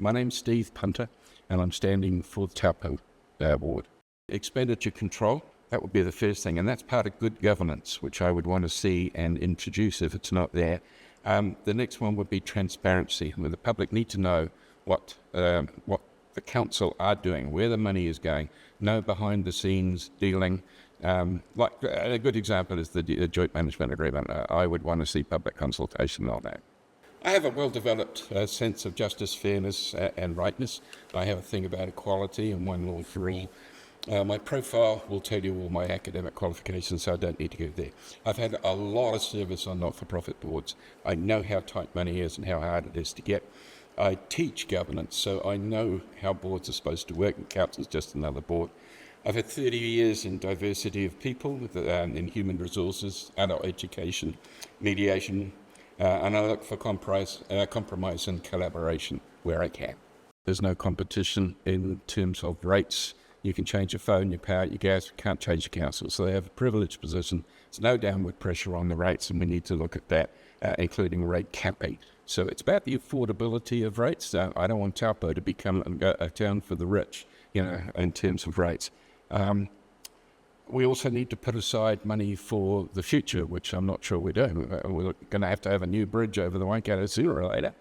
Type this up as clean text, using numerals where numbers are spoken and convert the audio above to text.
My name's Steve Punter, and I'm standing for the Taupō board. Expenditure control, that would be the first thing, and that's part of good governance, which I would want to see and introduce if it's not there. The next one would be transparency, where the public need to know what the council are doing, where the money is going, no behind-the-scenes dealing. Like a good example is the joint management agreement. I would want to see public consultation on that. I have a well-developed sense of justice, fairness, and rightness. I have a thing about equality and one law for all. My profile will tell you all my academic qualifications, so I don't need to go there. I've had a lot of service on not-for-profit boards. I know how tight money is and how hard it is to get. I teach governance, so I know how boards are supposed to work, and council's just another board. I've had 30 years in diversity of people, in human resources, adult education, mediation, and I look for compromise and collaboration where I can. There's no competition in terms of rates. You can change your phone, your power, your gas, you can't change your council. So they have a privileged position. There's no downward pressure on the rates, and we need to look at that, including rate capping. So it's about the affordability of rates. I don't want Taupō to become a town for the rich, in terms of rates. We also need to put aside money for the future, which I'm not sure we're doing. We're going to have a new bridge over the Waikato sooner or later.